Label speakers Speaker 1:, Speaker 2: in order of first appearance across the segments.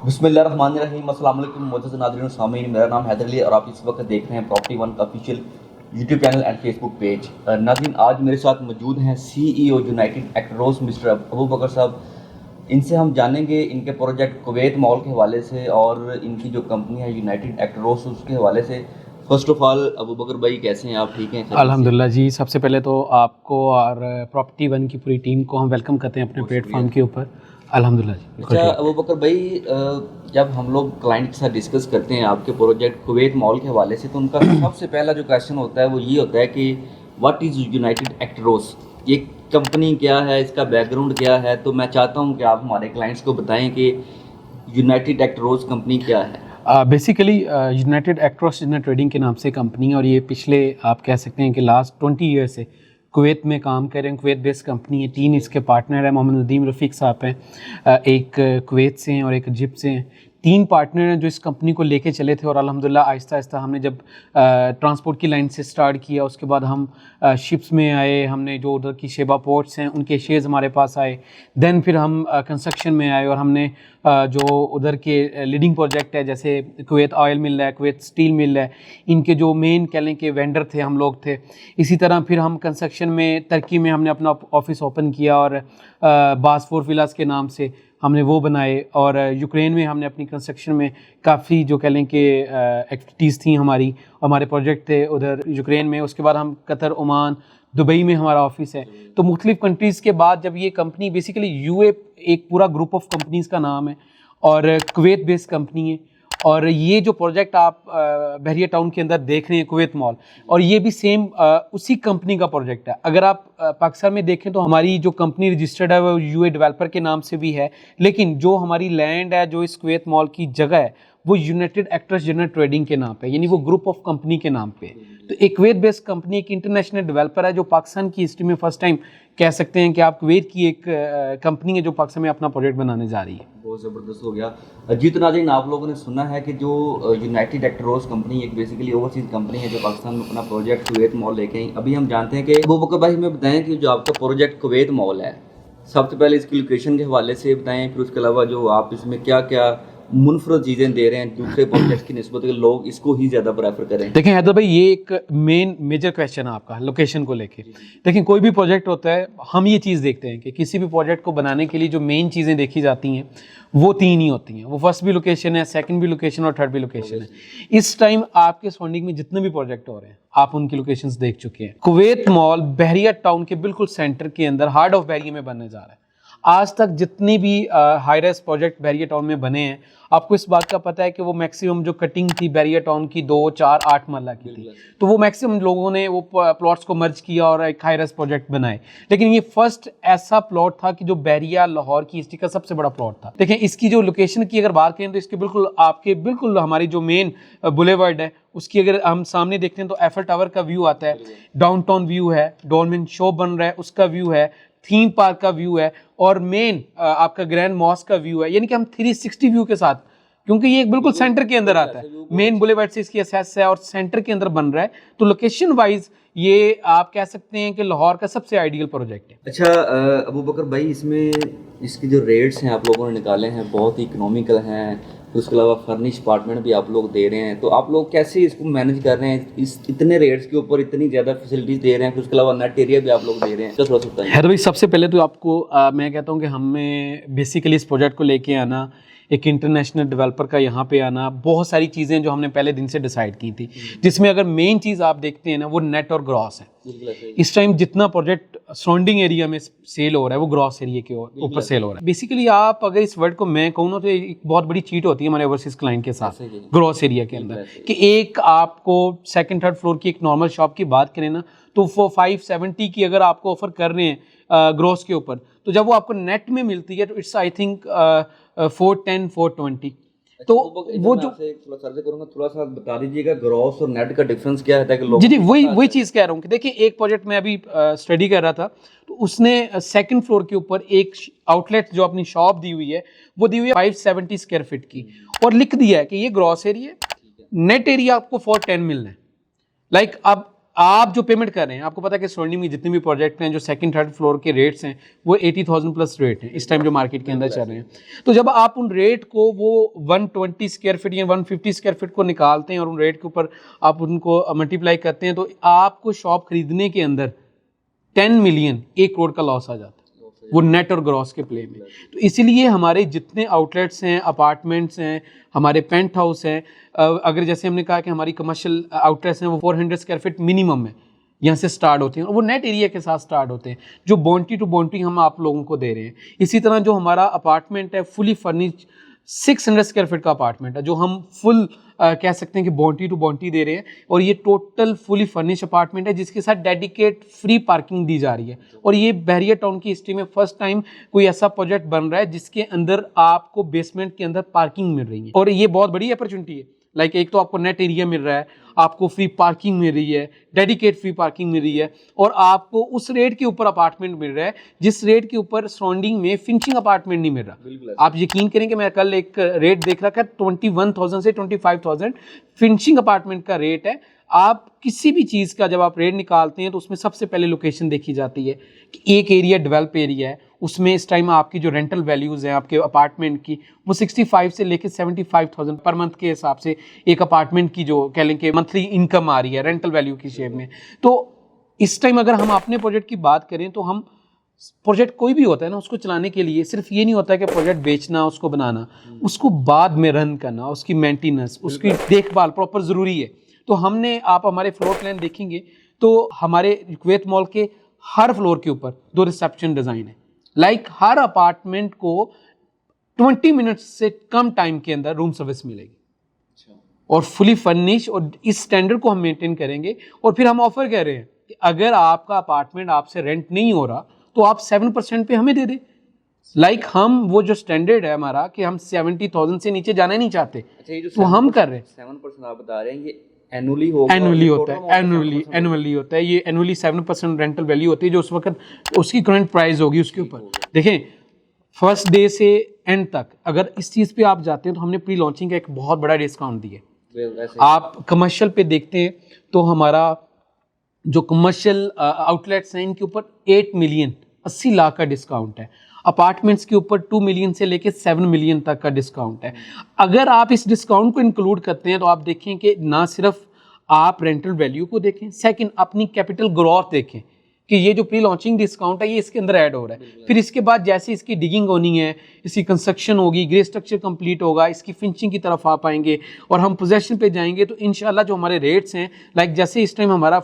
Speaker 1: बिस्मिल्लाहिर्रहमानिर्रहीम। अस्सलाम वालेकुम मुअज़्ज़ज़ नाज़रीन और सामीन, मेरा नाम हैदर अली और आप इस वक्त देख रहे हैं प्रॉपर्टी वन का official YouTube channel and Facebook page. नाज़रीन, आज मेरे साथ मौजूद हैं CEO यूनाइटेड एक्टरोस मिस्टर अबू बकर साहब। इनसे हम जानेंगे इनके प्रोजेक्ट कुवैत मॉल के हवाले से और इनकी जो कंपनी है यूनाइटेड एक्टरोस उसके हवाले से। फर्स्ट ऑफ ऑल अबू बकर भाई, कैसे हैं आप? ठीक हैं?
Speaker 2: अल्हम्दुलिल्लाह जी। सबसे पहले तो आपको और प्रॉपर्टी वन की पूरी टीम को हम वेलकम करते हैं अपने प्लेटफॉर्म के ऊपर। अल्हम्दुलिल्लाह जी।
Speaker 1: अच्छा अबू बकर भाई, जब हम लोग क्लाइंट के साथ डिस्कस करते हैं आपके प्रोजेक्ट कुवैत मॉल के हवाले से, तो उनका सबसे पहला जो क्वेश्चन होता है वो ये होता है कि व्हाट इज़ यूनाइटेड एक्टरोस, ये कंपनी क्या है, इसका बैकग्राउंड क्या है। तो मैं चाहता हूँ कि आप हमारे क्लाइंट्स को बताएं कि यूनाइटेड एक्टरोस कंपनी क्या है।
Speaker 2: बेसिकली यूनाइटेड एक्टरोस ट्रेडिंग के नाम से कंपनी है और ये पिछले आप कह सकते हैं कि लास्ट 20 ईयर से कुवैत में काम कर रहे हैं। कुवैत बेस्ड कंपनी है। 3 इसके पार्टनर हैं। मोहम्मद नदीम रफ़ीक साहब हैं, एक कुवैत से हैं और एक इजिप्ट से हैं। 3 पार्टनर हैं जो इस कंपनी को लेके चले थे और अल्हम्दुलिल्लाह आहिस्ता आहिस्ता हमने जब ट्रांसपोर्ट की लाइन से स्टार्ट किया, उसके बाद हम शिप्स में आए। हमने जो उधर की शेबा पोर्ट्स हैं उनके शेयर्स हमारे पास आए। देन फिर हम कंस्ट्रक्शन में आए और हमने जो उधर के लीडिंग प्रोजेक्ट है जैसे कुवैत ऑयल मिल है, कुवैत स्टील मिल है, इनके जो मेन कह लें कि वेंडर थे हम लोग थे। इसी तरह फिर हम कंस्ट्रक्शन में तुर्की में हमने अपना ऑफिस ओपन किया और बासफोर विलास के नाम से हमने वो बनाए। और यूक्रेन में हमने अपनी कंस्ट्रक्शन में काफ़ी जो कह लें कि एक्टिविटीज़ थी हमारे प्रोजेक्ट थे उधर यूक्रेन में। उसके बाद हम कतर, ओमान, दुबई में हमारा ऑफिस है। तो मुख्तलिफ कंट्रीज़ के बाद जब ये कंपनी बेसिकली यूए एक पूरा ग्रुप ऑफ कंपनीज़ का नाम है और कुवैत बेस्ड कंपनी है। और ये जो प्रोजेक्ट आप बहरिया टाउन के अंदर देख रहे हैं कुवैत मॉल, और ये भी सेम उसी कंपनी का प्रोजेक्ट है। अगर आप पाकिस्तान में देखें तो हमारी जो कंपनी रजिस्टर्ड है वो यूए डेवलपर के नाम से भी है, लेकिन जो हमारी लैंड है, जो इस कुवैत मॉल की जगह है, वो यूनाइटेड एक्टर्स ट्रेडिंग के नाम पे, यानी वो ग्रुप ऑफ कंपनी के नाम पे। तो एक कुवैत बेस्ड कंपनी एक इंटरनेशनल डेवलपर है जो पाकिस्तान की हिस्ट्री में फर्स्ट टाइम कह सकते हैं कि आप कुवैत की एक कंपनी है जो पाकिस्तान में अपना प्रोजेक्ट बनाने जा रही है।
Speaker 1: बहुत ज़बरदस्त हो गया जी। तो नाज़रीन, आप लोगों ने सुना है कि जो यूनाइटेड एक्टरोस कंपनी एक बेसिकली ओवरसीज कंपनी है जो पाकिस्तान में अपना प्रोजेक्ट कुवैत मॉल लेके आई। अभी हम जानते हैं कि अबू बकर भाई हमें बताएं कि जो आपका प्रोजेक्ट कुवैत मॉल है, सबसे पहले इसकी लोकेशन के हवाले से बताएं, फिर उसके अलावा जो आप इसमें क्या क्या मुनफरद चीज़ें दे रहे हैं दूसरे प्रोजेक्ट की निस्बत के लोग इसको ही ज़्यादा प्रेफर करें।
Speaker 2: देखें हैदर भाई, ये एक मेजर क्वेश्चन है आपका लोकेशन को लेके। लेकिन कोई भी प्रोजेक्ट होता है, हम ये चीज़ देखते हैं कि किसी भी प्रोजेक्ट को बनाने के लिए जो मेन चीज़ें देखी जाती हैं वो 3 ही होती हैं। वो फर्स्ट भी लोकेशन है, सेकंड भी लोकेशन और थर्ड भी लोकेशन है। इस टाइम आपके सराउंडिंग में जितने भी प्रोजेक्ट हो रहे हैं आप उनकी लोकेशंस देख चुके हैं। कुवैत मॉल बहरिया टाउन के बिल्कुल सेंटर के अंदर हार्ट ऑफ बहरिया में बनने जा रहा है। आज तक जितने भी हाई राइज प्रोजेक्ट बहरिया टाउन में बने हैं, आपको इस बात का पता है कि वो मैक्सिमम जो कटिंग थी बहरिया टाउन की 2, 4, 8 मरला की थी। तो वो मैक्सिमम लोगों ने वो प्लॉट्स को मर्ज किया और एक हाई राइज प्रोजेक्ट बनाए। लेकिन ये फर्स्ट ऐसा प्लॉट था कि जो बहरिया लाहौर की हिस्ट्री का सबसे बड़ा प्लॉट था। देखें इसकी जो लोकेशन की अगर बात करें तो इसके बिल्कुल हमारी जो मेन बुलेवर्ड है उसकी अगर हम सामने देखते हैं तो एफर टावर का व्यू आता है, डाउनटाउन व्यू है, डॉल्मेन शो बन रहा है उसका व्यू है, थीम पार्क का व्यू है और मेन आपका ग्रैंड मॉस्क का व्यू है। यानी कि हम 360 व्यू के साथ, क्योंकि ये बिल्कुल सेंटर के अंदर आता है, मेन बुलेवर्ड से इसकी एक्सेस है और सेंटर के अंदर बन रहा है। तो लोकेशन वाइज ये आप कह सकते हैं कि लाहौर का सबसे आइडियल प्रोजेक्ट है।
Speaker 1: अच्छा अबू बकर भाई, इसमें इसके जो रेट्स हैं आप लोगों ने निकाले हैं बहुत ही इकोनॉमिकल हैं, तो उसके अलावा फर्निश अपार्टमेंट भी आप लोग दे रहे हैं। तो आप लोग कैसे इसको मैनेज कर रहे हैं, इस इतने रेट्स के ऊपर इतनी ज़्यादा फैसिलिटीज़ दे रहे हैं, फिर उसके अलावा नेट एरिया भी आप लोग दे रहे हैं, तो थोड़ा सा बताइए।
Speaker 2: हैदर भाई, सबसे पहले तो आपको मैं कहता हूँ कि हमें बेसिकली इस प्रोजेक्ट को लेके आना, एक इंटरनेशनल डेवलपर का यहाँ पे आना, बहुत सारी चीज़ें जो हमने पहले दिन से डिसाइड की थी, जिसमें अगर मेन चीज़ आप देखते हैं ना वो नेट और ग्रॉस है। इस टाइम जितना प्रोजेक्ट सराउंडिंग एरिया में सेल हो रहा है वो ग्रॉस एरिया के ऊपर सेल हो रहा है। बेसिकली आप अगर इस वर्ड को मैं कहूँ ना तो एक बहुत बड़ी चीट होती है हमारे ओवरसीज क्लाइंट के साथ ग्रॉस एरिया के अंदर, कि एक आपको सेकंड थर्ड फ्लोर की एक नॉर्मल शॉप की बात करें ना तो 570 की अगर आपको ऑफर कर रहे हैं ग्रॉस के ऊपर, तो जब वो आपको नेट में मिलती है तो इट्स आई थिंक 410, 420। तो वो जो
Speaker 1: थोड़ा सर्वे करूंगा, थोड़ा सा बता दीजिएगा ग्रॉस और नेट का डिफरेंस क्या है कि लोग।
Speaker 2: जी वही चीज़ कह रहा हूँ कि देखिए एक प्रोजेक्ट में अभी स्टडी कर रहा था, तो उसने सेकंड फ्लोर के ऊपर एक आउटलेट जो अपनी शॉप दी हुई है वो दी हुई है 570 स्क्वायर फीट की, और लिख दिया है कि ये ग्रॉस एरिया, नेट एरिया आपको 410 मिलना है। लाइक अब आप जो पेमेंट कर रहे हैं, आपको पता है कि सराउंडिंग में जितने भी प्रोजेक्ट हैं जो सेकंड थर्ड फ्लोर के रेट्स हैं वो 80,000 प्लस रेट हैं इस टाइम जो मार्केट के अंदर चल रहे हैं। तो जब आप उन रेट को वो 120 स्क्वायर फीट या 150 स्क्वायर फीट को निकालते हैं और उन रेट के ऊपर आप उनको मल्टीप्लाई करते हैं, तो आपको शॉप खरीदने के अंदर 10 मिलियन 1 करोड़ का लॉस आ जाता है, वो नेट और ग्रॉस के प्ले में। तो इसीलिए हमारे जितने आउटलेट्स हैं, अपार्टमेंट्स हैं, हमारे पेंट हाउस हैं, अगर जैसे हमने कहा कि हमारी कमर्शियल आउटलेट्स हैं वो 400 स्क्वायर फीट मिनिमम है, यहाँ से स्टार्ट होते हैं और वो नेट एरिया के साथ स्टार्ट होते हैं जो बाउंड्री टू बाउंड्री हम आप लोगों को दे रहे हैं। इसी तरह जो हमारा अपार्टमेंट है फुली फर्निश्ड 600 स्क्वायर फीट का अपार्टमेंट है जो हम फुल कह सकते हैं कि बाउंड्री टू बाउंड्री दे रहे हैं, और ये टोटल फुली फर्निश अपार्टमेंट है जिसके साथ डेडिकेट फ्री पार्किंग दी जा रही है। और ये बहरिया टाउन की हिस्ट्री में फर्स्ट टाइम कोई ऐसा प्रोजेक्ट बन रहा है जिसके अंदर आपको बेसमेंट के अंदर पार्किंग मिल रही है, और ये बहुत बड़ी अपॉर्चुनिटी है। लाइक एक तो आपको नेट एरिया मिल रहा है, आपको फ्री पार्किंग मिल रही है, डेडिकेट फ्री पार्किंग मिल रही है, और आपको उस रेट के ऊपर अपार्टमेंट मिल रहा है जिस रेट के ऊपर सराउंडिंग में फिनिशिंग अपार्टमेंट नहीं मिल रहा। आप यकीन करें कि मैं कल एक रेट देख रहा था 21,000 से 25,000 फिनिशिंग अपार्टमेंट का रेट है। आप किसी भी चीज़ का जब आप रेट निकालते हैं तो उसमें सबसे पहले लोकेशन देखी जाती है कि एक एरिया डेवलप एरिया है, उसमें इस टाइम आपकी जो रेंटल वैल्यूज़ हैं आपके अपार्टमेंट की वो 65 से लेकर 75,000 पर मंथ के हिसाब से एक अपार्टमेंट की जो कह लें कि मंथली इनकम आ रही है रेंटल वैल्यू की शेप में। तो इस टाइम अगर हम अपने प्रोजेक्ट की बात करें तो हम प्रोजेक्ट कोई भी होता है ना, उसको चलाने के लिए सिर्फ ये नहीं होता है कि प्रोजेक्ट बेचना, उसको बनाना, उसको बाद में रन करना, उसकी मेंटेनेंस, उसकी देखभाल प्रॉपर ज़रूरी है। तो हमने, आप हमारे फ्लोर प्लान देखेंगे तो हमारे कुवैत मॉल के हर फ्लोर के ऊपर 2 रिसेप्शन डिज़ाइन है। लाइक हर अपार्टमेंट को 20 मिनट्स से कम टाइम के अंदर रूम सर्विस मिलेगी और फुली फर्निश, और इस स्टैंडर्ड को हम मेंटेन करेंगे। और फिर हम ऑफर कह रहे हैं कि अगर आपका अपार्टमेंट आपसे रेंट नहीं हो रहा तो आप 7% पे हमें दे दें। लाइक हम वो जो स्टैंडर्ड है हमारा कि हम 70,000 से नीचे जाना नहीं चाहते, तो हम कर रहे हैं।
Speaker 1: 7% आप बता रहे हैं, ये एनुअली होगा?
Speaker 2: एनुअली होता है, एनुअली होता है ये। एनुअली 7% रेंटल वैल्यू होती है जो उस वक्त उसकी करंट प्राइस होगी उसके ऊपर। देखें फर्स्ट डे से एंड तक अगर इस चीज़ पे आप जाते हैं तो हमने प्री लॉन्चिंग का एक बहुत बड़ा डिस्काउंट दिया। आप कमर्शियल पे देखते हैं तो हमारा जो कमर्शियल आउटलेट्स हैं इनके ऊपर 8 मिलियन 80 लाख का डिस्काउंट है। अपार्टमेंट्स के ऊपर 2 मिलियन से लेकर 7 मिलियन तक का डिस्काउंट है। अगर आप इस डिस्काउंट को इंक्लूड करते हैं तो आप देखें कि ना सिर्फ आप रेंटल वैल्यू को देखें, सेकंड अपनी कैपिटल ग्रोथ देखें कि ये जो प्री लॉन्चिंग डिस्काउंट है ये इसके अंदर ऐड हो रहा है। फिर इसके बाद जैसे इसकी डिगिंग होनी है, इसकी कंस्ट्रक्शन होगी, ग्रे स्ट्रक्चर कंप्लीट होगा, इसकी फिनिशिंग की तरफ आप आएंगे और हम पोजेशन पे जाएंगे तो इंशाल्लाह जो हमारे रेट्स हैं, लाइक जैसे इस टाइम हमारा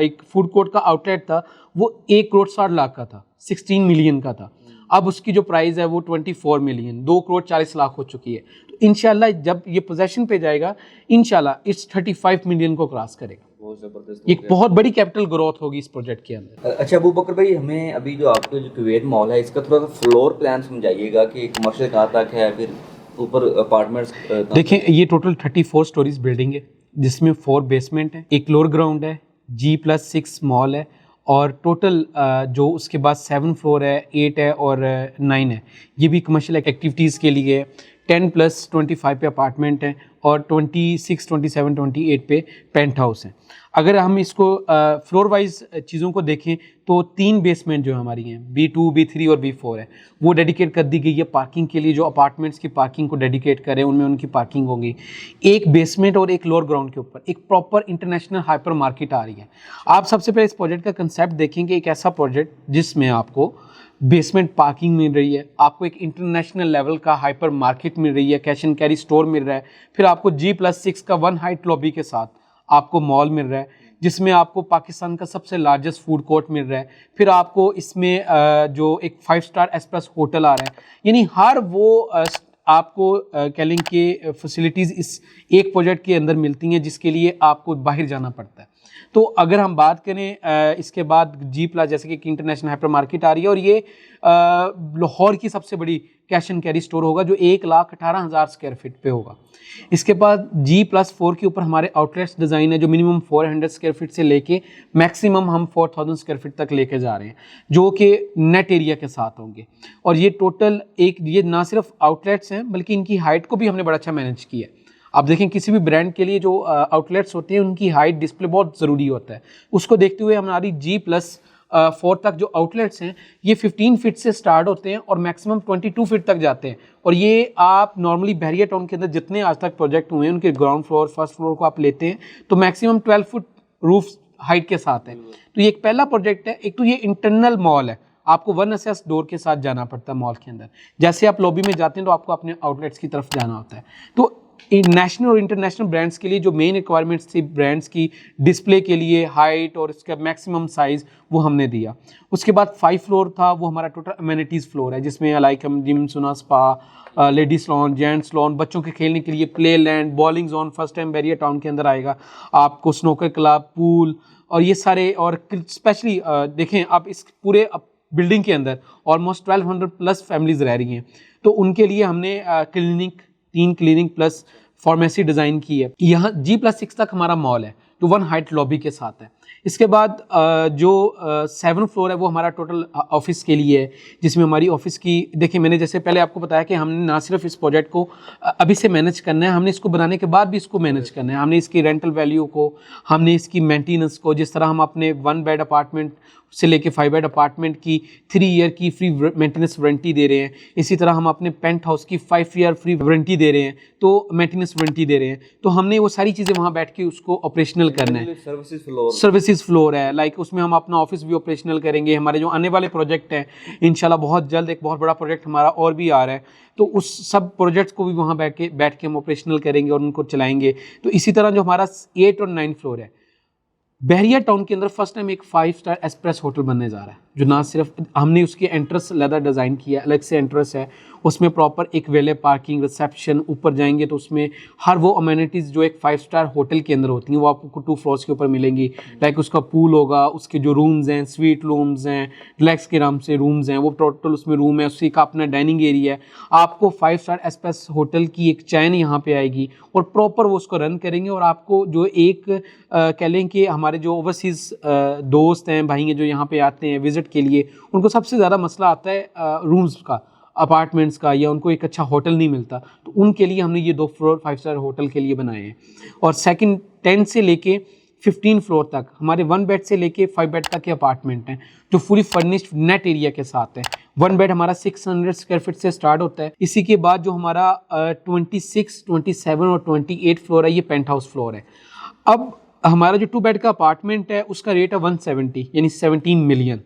Speaker 2: एक फूड कोर्ट का आउटलेट था वो 1 करोड़ 60 लाख का था, 16 मिलियन का था। अब उसकी जो प्राइस है वो 24 मिलियन 2 करोड़ 40 लाख हो चुकी है। तो इंशाल्लाह जब ये पोजेशन पे जाएगा इंशाल्लाह इस 35 मिलियन को क्रॉस करेगा।
Speaker 1: बहुत ज़बरदस्त,
Speaker 2: एक बहुत बड़ी कैपिटल ग्रोथ होगी इस प्रोजेक्ट के अंदर।
Speaker 1: अच्छा अबू बकर भाई, हमें अभी जो आपके जो कुवैत मॉल है इसका थोड़ा सा फ्लोर प्लान समझाइएगा कि कमर्शियल कहाँ तक है, फिर ऊपर अपार्टमेंट्स।
Speaker 2: देखें ये टोटल 34 स्टोरीज बिल्डिंग है जिसमें 4 बेसमेंट है, एक लोअर ग्राउंड है, G+6 मॉल है, और टोटल जो उसके बाद 7 फ्लोर है, 8 है और 9 है। ये भी कमर्शियल एक्टिविटीज़ के लिए 10+25 पे अपार्टमेंट हैं और 26, 27, 28 पे पेंट हाउस हैं। अगर हम इसको फ्लोर वाइज चीज़ों को देखें तो 3 बेसमेंट जो हमारी हैं B2, B3 और B4 है वो डेडिकेट कर दी गई है पार्किंग के लिए। जो अपार्टमेंट्स की पार्किंग को डेडिकेट करें उनमें उनकी पार्किंग होगी। एक बेसमेंट और एक लोअर ग्राउंड के ऊपर एक प्रॉपर इंटरनेशनल हाइपर मार्केट आ रही है। आप सबसे पहले इस प्रोजेक्ट का कंसेप्ट देखेंगे, एक ऐसा प्रोजेक्ट जिसमें आपको बेसमेंट पार्किंग मिल रही है, आपको एक इंटरनेशनल लेवल का हाइपर मार्केट मिल रही है, कैश एंड कैरी स्टोर मिल रहा है, फिर आपको G+6 का 1 हाइट लॉबी के साथ आपको मॉल मिल रहा है जिसमें आपको पाकिस्तान का सबसे लार्जेस्ट फूड कोर्ट मिल रहा है, फिर आपको इसमें जो एक 5 स्टार एक्सप्रेस होटल आ रहा है। यानी हर वो आपको कह लें कि फैसिलिटीज़ इस एक प्रोजेक्ट के अंदर मिलती हैं जिसके लिए आपको बाहर जाना पड़ता है। तो अगर हम बात करें इसके बाद G+ जैसे कि इंटरनेशनल हाइपर मार्केट आ रही है और ये लाहौर की सबसे बड़ी कैश एंड कैरी स्टोर होगा जो 1,18,000 स्क्वायर फीट पे होगा। इसके बाद G+4 के ऊपर हमारे आउटलेट्स डिज़ाइन है जो मिनिमम 400 स्क्वायर फीट से लेके मैक्सिमम हम 4,000 स्क्वायर फीट तक लेके जा रहे हैं जो कि नेट एरिया के साथ होंगे। और ये टोटल ये ना सिर्फ आउटलेट्स हैं बल्कि इनकी हाइट को भी हमने बड़ा अच्छा मैनेज किया है। आप देखें किसी भी ब्रांड के लिए जो आउटलेट्स होते हैं उनकी हाइट डिस्प्ले बहुत ज़रूरी होता है। उसको देखते हुए हमारी G+4 तक जो आउटलेट्स हैं ये 15 फीट से स्टार्ट होते हैं और मैक्सिमम 22 फीट तक जाते हैं। और ये आप नॉर्मली बहरिया टाउन के अंदर जितने आज तक प्रोजेक्ट हुए हैं उनके ग्राउंड फ्लोर फर्स्ट फ्लोर को आप लेते हैं तो मैक्सिमम 12 फुट रूफ हाइट के साथ है। तो ये एक पहला प्रोजेक्ट है। एक तो ये इंटरनल मॉल है, आपको 1 एक्सेस डोर के साथ जाना पड़ता है मॉल के अंदर। जैसे आप लॉबी में जाते हैं तो आपको अपने आउटलेट्स की तरफ जाना होता है। तो नेशनल और इंटरनेशनल ब्रांड्स के लिए जो मेन रिक्वायरमेंट्स थी ब्रांड्स की डिस्प्ले के लिए हाइट और इसका मैक्सिमम साइज़ वो हमने दिया। उसके बाद 5 फ्लोर था, वो हमारा टोटल अमेनिटीज़ फ्लोर है जिसमें लाइक हम gym, sauna, spa, ladies lawn, gents lawn, बच्चों के खेलने के लिए play land, bowling zone first time Bahria Town के अंदर आएगा, आपको स्नोकर क्लब, पूल और ये सारे। और स्पेशली देखें आप इस पूरे बिल्डिंग के अंदर ऑलमोस्ट 1200 प्लस फैमिलीज रह रही हैं, तो उनके लिए हमने clinic 3 clinic plus pharmacy design की है। यहाँ G+6 तक हमारा मॉल है जो 1 हाइट लॉबी के साथ है। इसके बाद जो 7 फ्लोर है वो हमारा टोटल ऑफिस के लिए है जिसमें हमारी ऑफिस की देखिए मैंने जैसे पहले आपको बताया कि हमने ना सिर्फ इस प्रोजेक्ट को अभी से मैनेज करना है, हमने इसको बनाने के बाद भी इसको मैनेज करना है। हमने इसकी रेंटल वैल्यू को, हमने इसकी मेंटेनेंस को, जिस तरह हम अपने 1 बेड अपार्टमेंट से लेके 5 बेड अपार्टमेंट की 3 ईयर की फ्री मेंटेनेंस वारंटी दे रहे हैं, इसी तरह हम अपने पेंट हाउस की 5 ईयर फ्री वारंटी दे रहे हैं, तो मेंटेनेंस वारंटी दे रहे हैं। तो हमने वो सारी चीज़ें वहाँ बैठ के उसको ऑपरेशनल करना है। सर्विसेज फ्लोर है, लाइक उसमें हम अपना ऑफिस भी ऑपरेशनल करेंगे। हमारे जो आने वाले प्रोजेक्ट हैं इंशाल्लाह बहुत जल्द एक बहुत बड़ा प्रोजेक्ट हमारा और भी आ रहा है, तो उस सब प्रोजेक्ट्स को भी वहाँ बैठ के हम ऑपरेशनल करेंगे और उनको चलाएंगे। तो इसी तरह जो हमारा 8 और 9 फ्लोर है बहरिया टाउन के अंदर फर्स्ट टाइम एक 5 स्टार एक्सप्रेस होटल बनने जा रहा है, जो ना सिर्फ हमने उसकी एंट्रेंस लेदर डिज़ाइन किया, अलग से एंट्रेंस है, उसमें प्रॉपर एक वेले पार्किंग, रिसेप्शन, ऊपर जाएंगे तो उसमें हर वो अमेनिटीज़ जो एक 5 स्टार होटल के अंदर होती हैं वो आपको 2 फ्लोर्स के ऊपर मिलेंगी। लाइक उसका पूल होगा, उसके जो रूम्स हैं, स्वीट रूम्स हैं, रिलैक्स के नाम से रूम्स हैं, वो टोटल उसमें रूम है, उसी का अपना डाइनिंग एरिया है। आपको 5 स्टार एक्सप्रेस होटल की एक चैन यहाँ पे आएगी और प्रॉपर वो उसको रन करेंगे। और आपको जो एक कह लें कि हमारे जो ओवरसीज़ दोस्त हैं, भाई हैं जो यहाँ पे आते हैं विज़िट के लिए, उनको सबसे ज़्यादा मसला आता है रूम्स का, अपार्टमेंट्स का, या उनको एक अच्छा होटल नहीं मिलता, तो उनके लिए हमने ये 2 फ्लोर 5 स्टार होटल के लिए बनाए हैं। और सेकंड 10 से लेके 15 फ्लोर तक हमारे 1 बेड से लेके 5 बेड तक के अपार्टमेंट हैं जो फुली फर्निश्ड नेट एरिया के साथ है। 1 बेड हमारा 600 स्क्वायर फीट से स्टार्ट होता है। इसी के बाद जो हमारा 26, 27 और 28 फ्लोर है ये पेंट हाउस फ्लोर है। अब हमारा जो 2 बेड का अपार्टमेंट है उसका रेट है 170 यानी 17 million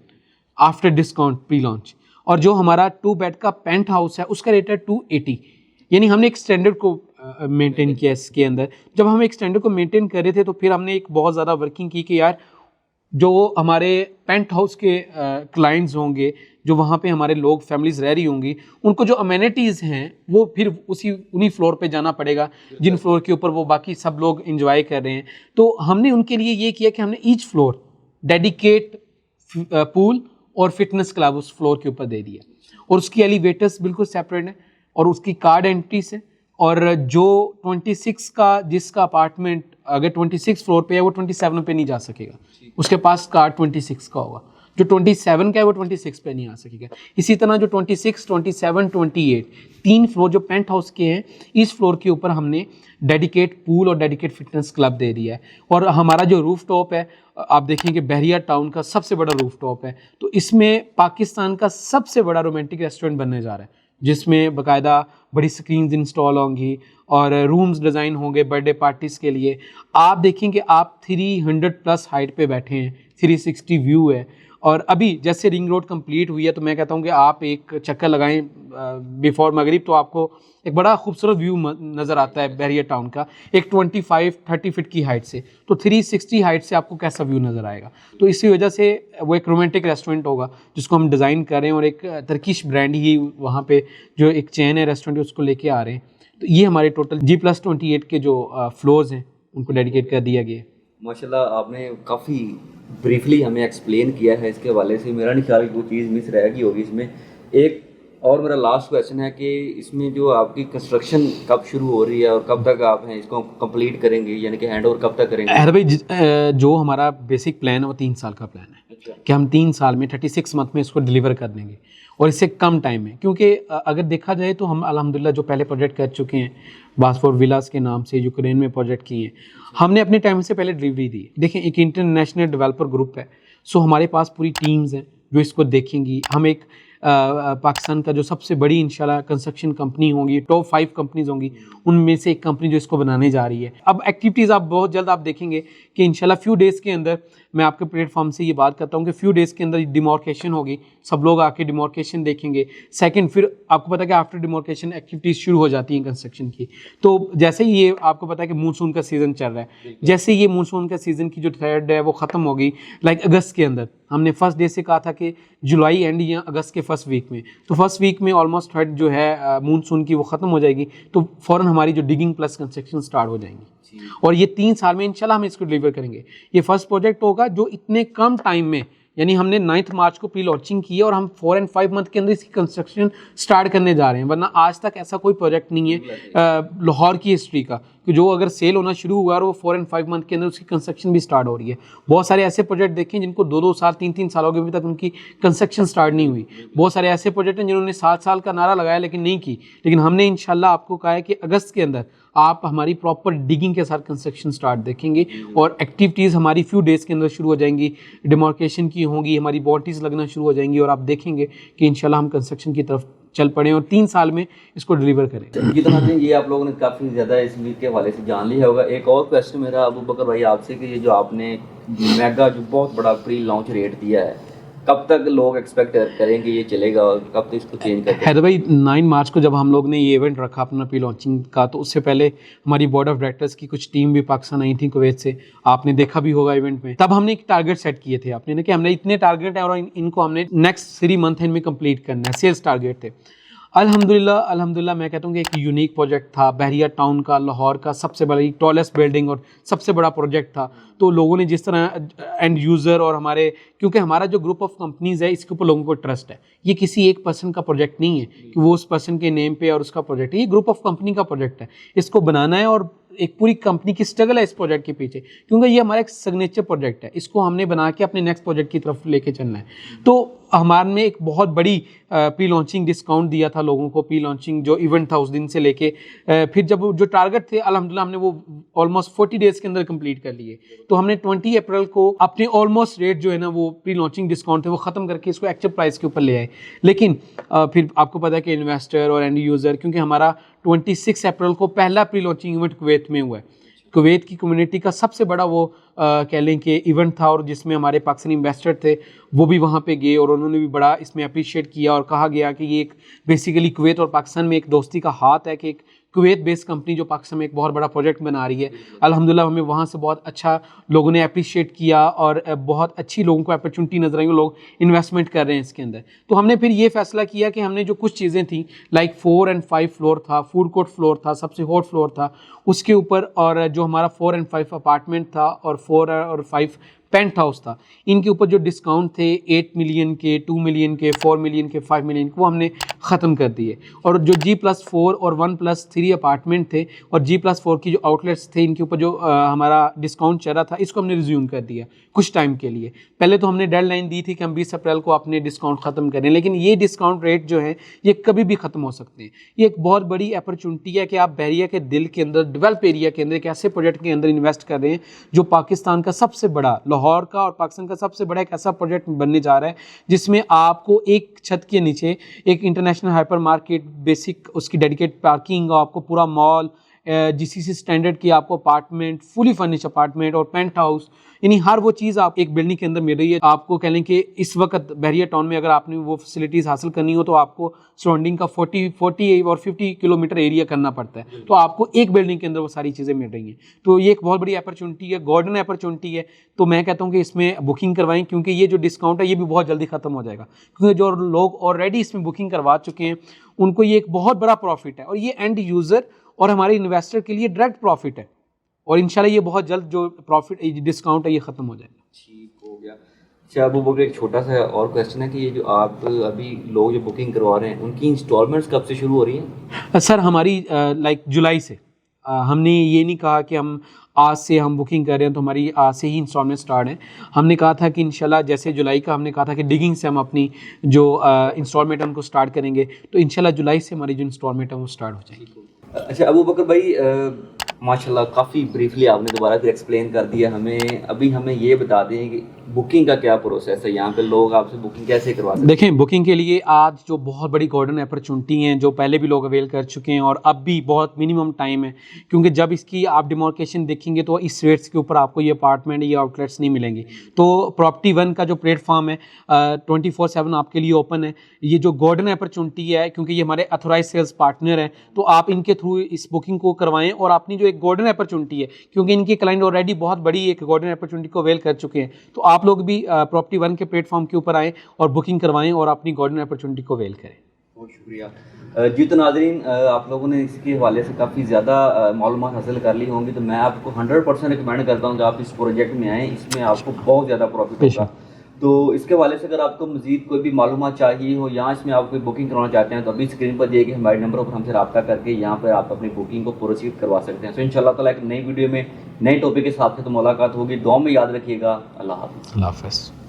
Speaker 2: after discount pre launch. और जो हमारा 2 बेड का पेंट हाउस है उसका रेट है 280, यानी हमने एक स्टैंडर्ड को मेंटेन किया इसके अंदर। जब हम एक स्टैंडर्ड को मेंटेन कर रहे थे तो फिर हमने एक बहुत ज़्यादा वर्किंग की कि यार जो हमारे पेंट हाउस के क्लाइंट्स होंगे, जो वहाँ पे हमारे लोग फैमिलीज रह रही होंगी, उनको जो अमेनिटीज़ हैं वो फिर उन्हीं फ्लोर पे जाना पड़ेगा जिन फ्लोर के ऊपर वो बाकी सब लोग इंजॉय कर रहे हैं। तो हमने उनके लिए ये किया कि हमने ईच फ्लोर डेडिकेट पूल और फिटनेस क्लब उस फ्लोर के ऊपर दे दिया, और उसकी एलिवेटर्स बिल्कुल सेपरेट है और उसकी कार्ड एंट्रीज है। और जो 26 का जिसका अपार्टमेंट अगर 26 फ्लोर पे है वो 27 पे नहीं जा सकेगा, उसके पास कार्ड 26 का होगा। जो 27 का है वो 26 पे नहीं आ सकेगा। इसी तरह जो 26, 27, 28 3 फ्लोर जो पेंट हाउस के हैं, इस फ्लोर के ऊपर हमने डेडिकेट पूल और डेडिकेट फिटनेस क्लब दे दिया है। और हमारा जो रूफ टॉप है, आप देखेंगे बहरिया टाउन का सबसे बड़ा रूफ टॉप है, तो इसमें पाकिस्तान का सबसे बड़ा रोमांटिक रेस्टोरेंट बनने जा रहा है, जिसमें बाकायदा बड़ी स्क्रीन्स इंस्टॉल होंगी और रूम्स डिज़ाइन होंगे बर्थडे पार्टीज़ के लिए। आप देखेंगे आप 300 प्लस हाइट पे बैठे हैं, 360 व्यू है। और अभी जैसे रिंग रोड कंप्लीट हुई है तो मैं कहता हूँ कि आप एक चक्कर लगाएं बिफोर मगरिब, तो आपको एक बड़ा खूबसूरत व्यू नज़र आता है बहरिया टाउन का, एक 25-30 फीट की हाइट से। तो 360 हाइट से आपको कैसा व्यू नज़र आएगा। तो इसी वजह से वो एक रोमांटिक रेस्टोरेंट होगा जिसको हम डिज़ाइन कर रहे हैं, और एक तर्किश ब्रांड ही वहाँ पे जो एक चेन है रेस्टोरेंट उसको लेके आ रहे हैं। तो ये हमारे टोटल G+28 के जो फ्लोर्स हैं उनको डेडिकेट कर दिया गया।
Speaker 1: माशाल्लाह आपने काफ़ी ब्रीफली हमें एक्सप्लेन किया है इसके हवाले से। मेरा नहीं ख्याल कि कोई चीज़ मिस रह गई होगी इसमें। एक और मेरा लास्ट क्वेश्चन है कि इसमें जो आपकी कंस्ट्रक्शन कब शुरू हो रही है और कब तक आप हैं इसको कंप्लीट करेंगे, यानी कि हैंड ओवर कब तक करेंगे?
Speaker 2: अरे भाई जो हमारा बेसिक प्लान है वो 3 साल का प्लान है
Speaker 1: अच्छा।
Speaker 2: कि हम 3 साल में 36 मंथ में इसको डिलीवर कर देंगे और इससे कम टाइम में, क्योंकि अगर देखा जाए तो हम अल्हम्दुलिल्लाह जो पहले प्रोजेक्ट कर चुके हैं बासफोर विलास के नाम से यूक्रेन में प्रोजेक्ट किए हैं, हमने अपने टाइम से पहले डिलीवरी दी है। देखें एक इंटरनेशनल डेवलपर ग्रुप है, सो हमारे पास पूरी टीम्स हैं जो इसको देखेंगी। हम एक पाकिस्तान का जो सबसे बड़ी इंशाल्लाह कंस्ट्रक्शन कंपनी होंगी, टॉप 5 कंपनीज होंगी, उनमें से एक कंपनी जो इसको बनाने जा रही है। अब एक्टिविटीज़ आप बहुत जल्द आप देखेंगे कि इंशाल्लाह फ्यू डेज़ के अंदर, मैं आपके प्लेटफॉर्म से ये बात करता हूँ कि फ्यू डेज़ के अंदर डिमॉर्केशन होगी, सब लोग आके डिमॉर्केशन देखेंगे। सेकंड, फिर आपको पता है कि आफ्टर डिमॉर्केशन एक्टिविटीज़ शुरू हो जाती हैं कंस्ट्रक्शन की। तो जैसे ही ये आपको पता है कि मानसून का सीज़न चल रहा है, जैसे ये मानसून का सीज़न की जो थ्रेड है वो ख़त्म होगी, लाइक अगस्त के अंदर, हमने फर्स्ट डे से कहा था कि जुलाई एंड या अगस्त के फर्स्ट वीक में, तो फर्स्ट वीक में ऑलमोस्ट थ्रेड जो है मानसून की वो ख़त्म हो जाएगी, तो फ़ौरन हमारी जो डिगिंग प्लस कंस्ट्रक्शन स्टार्ट हो जाएंगी और ये 3 साल में इंशाल्लाह हम इसको डिलीवर करेंगे। ये फर्स्ट प्रोजेक्ट होगा जो इतने कम टाइम में, यानी हमने 9 मार्च को प्री लॉन्चिंग की है और हम 4 and 5 मंथ के अंदर इसकी कंस्ट्रक्शन स्टार्ट करने जा रहे हैं, वरना आज तक ऐसा कोई प्रोजेक्ट नहीं है लाहौर की हिस्ट्री का कि जो अगर सेल होना शुरू हुआ और वो 4 and 5 मंथ के अंदर उसकी कंस्ट्रक्शन भी स्टार्ट हो रही है। बहुत सारे ऐसे प्रोजेक्ट देखें जिनको 2-2 साल 3-3 सालों के अभी तक उनकी कंस्ट्रक्शन स्टार्ट नहीं हुई। बहुत सारे ऐसे प्रोजेक्ट हैं जिन्होंने 7 साल का नारा लगाया लेकिन नहीं की, लेकिन हमने इंशाल्लाह आपको कहा है कि अगस्त के अंदर आप हमारी प्रॉपर डिगिंग के साथ कंस्ट्रक्शन स्टार्ट देखेंगे और एक्टिविटीज़ हमारी फ्यू डेज़ के अंदर शुरू हो जाएंगी, डिमार्केशन की होंगी, हमारी बॉटीज़ लगना शुरू हो जाएंगी और आप देखेंगे कि इंशाल्लाह हम कंस्ट्रक्शन की तरफ चल पड़े और 3 साल में इसको डिलीवर करें।
Speaker 1: जितना दिन ये आप लोगों ने काफ़ी ज़्यादा इस वीक के हवाले से जान लिया होगा। एक और क्वेश्चन मेरा अबू बकर भाई आपसे कि ये जो आपने मेगा जो बहुत बड़ा प्री लॉन्च रेट दिया है, कब तक लोग एक्सपेक्ट करेंगे ये चलेगा और कब तक इसको चेंज करेंगे?
Speaker 2: हैदर भाई 9 मार्च को जब हम लोग ने ये इवेंट रखा अपना प्री लॉन्चिंग का, तो उससे पहले हमारी बोर्ड ऑफ डायरेक्टर्स की कुछ टीम भी पाकिस्तान आई थी कुवैत से, आपने देखा भी होगा इवेंट में। तब हमने एक टारगेट सेट किए थे आपने ना कि हमने इतने टारगेट है और इनको हमने नेक्स्ट 3 मंथ में कंप्लीट करना है, सेल्स टारगेट थे। अल्हम्दुलिल्लाह मैं कहता हूँ कि एक यूनिक प्रोजेक्ट था, बहरिया टाउन का, लाहौर का सबसे बड़ी टॉलेस्ट बिल्डिंग और सबसे बड़ा प्रोजेक्ट था। तो लोगों ने जिस तरह एंड यूज़र और हमारे, क्योंकि हमारा जो ग्रुप ऑफ कंपनीज़ है इसके ऊपर लोगों को ट्रस्ट है, ये किसी एक पर्सन का प्रोजेक्ट नहीं है कि वो उस पर्सन के नेम पे और उसका प्रोजेक्ट है, ये ग्रुप ऑफ कंपनी का प्रोजेक्ट है, इसको बनाना है और एक पूरी कंपनी की स्ट्रगल है इस प्रोजेक्ट के पीछे, क्योंकि ये हमारा एक सिग्नेचर प्रोजेक्ट है, इसको हमने बना के अपने नेक्स्ट प्रोजेक्ट की तरफ लेके चलना है। तो हमारे में एक बहुत बड़ी प्री लॉन्चिंग डिस्काउंट दिया था लोगों को, प्री लॉन्चिंग जो इवेंट था उस दिन से लेके फिर जब जो टारगेट थे अल्हम्दुलिल्लाह हमने वो ऑलमोस्ट 40 डेज़ के अंदर कंप्लीट कर लिए। तो हमने 20 अप्रैल को अपने ऑलमोस्ट रेट जो है ना वो प्री लॉन्चिंग डिस्काउंट थे वो ख़त्म करके इसको एक्चुअल प्राइस के ऊपर ले आए। लेकिन फिर आपको पता है कि इन्वेस्टर और एंड यूज़र, क्योंकि हमारा 26 अप्रैल को पहला प्री लॉन्चिंग इवेंट कुवैत में हुआ है, कुवैत की कम्युनिटी का सबसे बड़ा वो कह लें कि इवेंट था और जिसमें हमारे पाकिस्तानी इन्वेस्टर थे वो भी वहाँ पे गए और उन्होंने भी बड़ा इसमें अप्रिशिएट किया और कहा गया कि ये एक बेसिकली कुवैत और पाकिस्तान में एक दोस्ती का हाथ है कि एक कुवैत बेस्ड कंपनी जो पाकिस्तान में एक बहुत बड़ा प्रोजेक्ट बना रही है। अल्हम्दुलिल्लाह हमें वहाँ से बहुत अच्छा लोगों ने अप्रिशिएट किया और बहुत अच्छी लोगों को अपॉर्चुनिटी नजर आई, लोग इन्वेस्टमेंट कर रहे हैं इसके अंदर। तो हमने फिर ये फैसला किया कि हमने जो कुछ चीज़ें थी लाइक 4 and 5 फ्लोर था, फूड कोर्ट फ्लोर था, सबसे हॉट फ्लोर था उसके ऊपर, और जो हमारा 4 and 5 अपार्टमेंट था और 4 और 5 पेंट हाउस था, इनके ऊपर जो डिस्काउंट थे 8 मिलियन के, 2 मिलियन के, 4 मिलियन के, 5 मिलियन के, वो हमने ख़त्म कर दिए। और जो G+4 और 1+3 अपार्टमेंट थे और G+4 की जो आउटलेट्स थे इनके ऊपर जो हमारा डिस्काउंट चल रहा था इसको हमने रिज्यूम कर दिया कुछ टाइम के लिए। पहले तो हमने डेडलाइन दी थी कि हम 20 अप्रैल को अपने डिस्काउंट ख़त्म करें, लेकिन ये डिस्काउंट रेट जो है ये कभी भी ख़त्म हो सकते हैं। ये एक बहुत बड़ी अपॉर्चुनिटी है कि आप बहरिया के दिल के अंदर, डेवलप एरिया के अंदर एक ऐसे प्रोजेक्ट के अंदर इन्वेस्ट कर रहे हैं जो पाकिस्तान का सबसे बड़ा, लाहौर का और पाकिस्तान का सबसे बड़ा एक ऐसा प्रोजेक्ट बनने जा रहा है जिसमें आपको एक छत के नीचे एक इंटरनेशनल हाइपर मार्केट, बेसिक उसकी डेडिकेट पार्किंग, आपको पूरा मॉल, जीसीसी स्टैंडर्ड की आपको अपार्टमेंट, फुली फर्निश अपार्टमेंट और पेंट हाउस, यानी हर वो चीज़ आप एक बिल्डिंग के अंदर मिल रही है। आपको कह लें कि इस वक्त बहरिया टाउन में अगर आपने वो फैसिलिटीज़ हासिल करनी हो तो आपको सराउंडिंग का 40 और 50 किलोमीटर एरिया करना पड़ता है, तो आपको एक बिल्डिंग के अंदर वो सारी चीज़ें मिल रही हैं। तो ये एक बहुत बड़ी अपॉर्चुनिटी है, गोल्डन अपॉर्चुनिटी है। तो मैं कहता हूँ कि इसमें बुकिंग करवाएं, क्योंकि ये जो डिस्काउंट है ये भी बहुत जल्दी ख़त्म हो जाएगा, क्योंकि जो लोग ऑलरेडी इसमें बुकिंग करवा चुके हैं उनको ये एक बहुत बड़ा प्रॉफिट है और ये एंड यूज़र और हमारे इन्वेस्टर के लिए डायरेक्ट प्रॉफिट है और इंशाल्लाह ये बहुत जल्द जो प्रॉफिट डिस्काउंट है ये ख़त्म हो जाएगा।
Speaker 1: ठीक हो गया। अच्छा अबू बकर, एक छोटा सा और क्वेश्चन है कि ये जो आप अभी लोग जो बुकिंग करवा रहे हैं उनकी इंस्टॉलमेंट्स कब से शुरू हो रही हैं?
Speaker 2: सर हमारी लाइक जुलाई से हमने ये नहीं कहा कि हम आज से हम बुकिंग कर रहे हैं तो हमारी आज से ही इंस्टॉलमेंट स्टार्ट है। हमने कहा था कि इंशाल्लाह जैसे जुलाई का हमने कहा था कि डिगिंग से हम अपनी जो इंस्टॉलमेंट है उनको स्टार्ट करेंगे, तो इंशाल्लाह जुलाई से हमारी जो इंस्टॉलमेंट है वो स्टार्ट हो जाएगी।
Speaker 1: अच्छा अबू बकर भाई, माशाल्लाह काफ़ी ब्रीफली आपने दोबारा फिर एक्सप्लेन कर दिया हमें। अभी हमें ये बता दें कि बुकिंग का क्या प्रोसेस है, यहाँ पे लोग आपसे बुकिंग कैसे करवा सकते हैं?
Speaker 2: देखें, बुकिंग के लिए आज जो बहुत बड़ी गोल्डन अपॉर्चुनिटी हैं जो पहले भी लोग अवेल कर चुके हैं और अब भी बहुत मिनिमम टाइम है, क्योंकि जब इसकी आप डिमार्केशन देखेंगे तो इस रेट्स के ऊपर आपको ये अपार्टमेंट या आउटलेट्स नहीं मिलेंगी। तो प्रॉपर्टी वन का जो प्लेटफॉर्म है 24/7 आपके लिए ओपन है। ये जो गोल्डन अपॉर्चुनिटी है, क्योंकि ये हमारे अथोराइज सेल्स पार्टनर हैं, तो आप इनके थ्रू इस बुकिंग को करवाएं और अपनी जो एक गोल्डन अपॉर्चुनिटी है, क्योंकि इनके क्लाइंट ऑलरेडी बहुत बड़ी एक गोल्डन अपॉर्चुनिटी को अवेल कर चुके हैं, तो आप लोग भी प्रॉपर्टी वन के प्लेटफॉर्म के ऊपर आएँ और बुकिंग करवाएं और अपनी गोल्डन अपॉर्चुनिटी को अवेल करें।
Speaker 1: बहुत शुक्रिया जी। तो नाज़रीन, आप लोगों ने इसके हवाले से काफ़ी ज़्यादा मालूमात हासिल कर ली होंगी, तो मैं आपको 100% रिकमेंड करता हूँ कि आप इस प्रोजेक्ट में आएँ, इसमें आपको बहुत ज़्यादा प्रॉफिट होगा। तो इसके हवाले से अगर आपको मज़ीद कोई भी मालूमात चाहिए हो या इसमें आप कोई बुकिंग करवाना चाहते हैं तो अभी स्क्रीन पर दिए गए हमारे नंबर पर हमसे रब्ता करके यहाँ पर आप अपनी बुकिंग को प्रोसीड करवा सकते हैं। तो इंशाल्लाह ताला एक नई वीडियो में नए टॉपिक के साथ तो मुलाकात होगी। दुआ में याद रखिएगा। अल्लाह हाफ़िज़।
Speaker 2: अल्लाह हाफ़िज़।